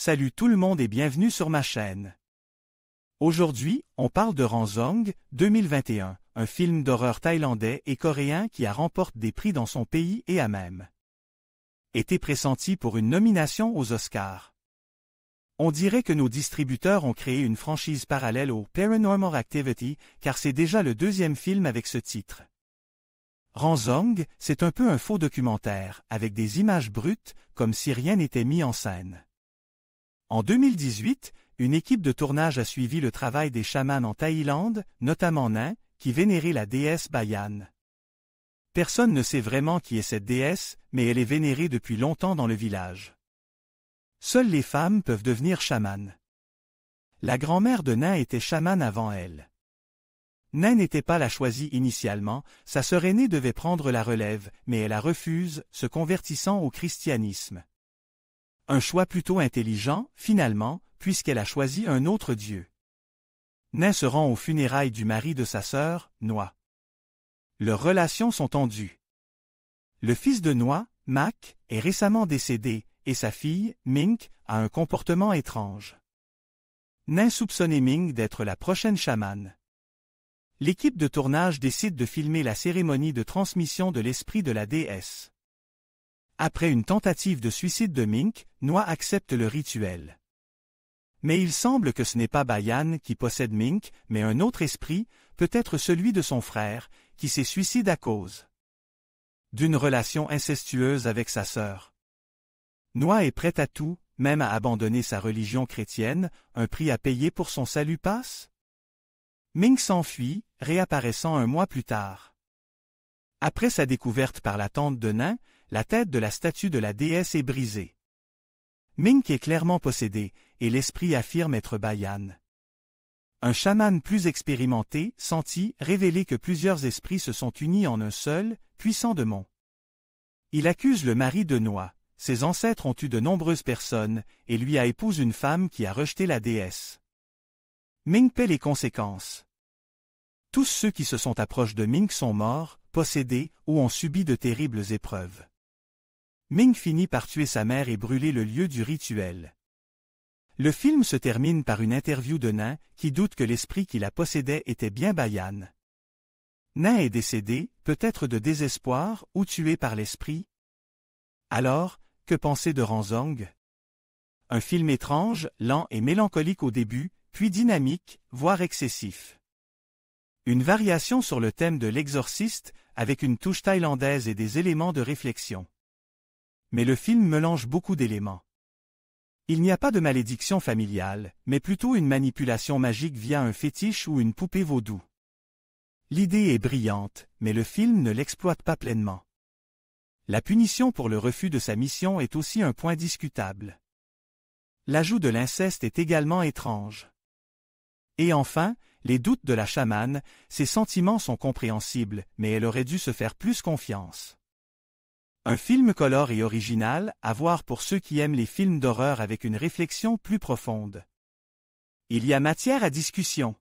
Salut tout le monde et bienvenue sur ma chaîne. Aujourd'hui, on parle de Ranzong 2021, un film d'horreur thaïlandais et coréen qui a remporté des prix dans son pays et a même été pressenti pour une nomination aux Oscars. On dirait que nos distributeurs ont créé une franchise parallèle au Paranormal Activity, car c'est déjà le deuxième film avec ce titre. Ranzong, c'est un peu un faux documentaire, avec des images brutes, comme si rien n'était mis en scène. En 2018, une équipe de tournage a suivi le travail des chamans en Thaïlande, notamment nains, qui vénéraient la déesse Bayan. Personne ne sait vraiment qui est cette déesse, mais elle est vénérée depuis longtemps dans le village. Seules les femmes peuvent devenir chamanes. La grand-mère de Nain était chamane avant elle. Nain n'était pas la choisie initialement, sa sœur aînée devait prendre la relève, mais elle a refusé, se convertissant au christianisme. Un choix plutôt intelligent, finalement, puisqu'elle a choisi un autre dieu. Nain se rend aux funérailles du mari de sa sœur, Noa. Leurs relations sont tendues. Le fils de Noa, Mac, est récemment décédé, et sa fille, Mink, a un comportement étrange. Nain soupçonnait Mink d'être la prochaine chamane. L'équipe de tournage décide de filmer la cérémonie de transmission de l'esprit de la déesse. Après une tentative de suicide de Mink, Noa accepte le rituel. Mais il semble que ce n'est pas Bayan qui possède Mink, mais un autre esprit, peut-être celui de son frère, qui s'est suicidé à cause d'une relation incestueuse avec sa sœur. Noa est prête à tout, même à abandonner sa religion chrétienne, un prix à payer pour son salut passe? Mink s'enfuit, réapparaissant un mois plus tard. Après sa découverte par la tante de Nain, la tête de la statue de la déesse est brisée. Mink est clairement possédé, et l'esprit affirme être Bayan. Un chaman plus expérimenté sentit révéler que plusieurs esprits se sont unis en un seul, puissant démon. Il accuse le mari de Noa. Ses ancêtres ont eu de nombreuses personnes, et lui a épousé une femme qui a rejeté la déesse. Mink paie les conséquences. Tous ceux qui se sont approchés de Mink sont morts, possédés, ou ont subi de terribles épreuves. Mink finit par tuer sa mère et brûler le lieu du rituel. Le film se termine par une interview de Nain, qui doute que l'esprit qui la possédait était bien Bayan. Nain est décédé, peut-être de désespoir, ou tué par l'esprit. Alors, que penser de Ranzong? Un film étrange, lent et mélancolique au début, puis dynamique, voire excessif. Une variation sur le thème de l'exorciste, avec une touche thaïlandaise et des éléments de réflexion. Mais le film mélange beaucoup d'éléments. Il n'y a pas de malédiction familiale, mais plutôt une manipulation magique via un fétiche ou une poupée vaudou. L'idée est brillante, mais le film ne l'exploite pas pleinement. La punition pour le refus de sa mission est aussi un point discutable. L'ajout de l'inceste est également étrange. Et enfin, les doutes de la chamane, ses sentiments sont compréhensibles, mais elle aurait dû se faire plus confiance. Un film colore et original, à voir pour ceux qui aiment les films d'horreur avec une réflexion plus profonde. Il y a matière à discussion.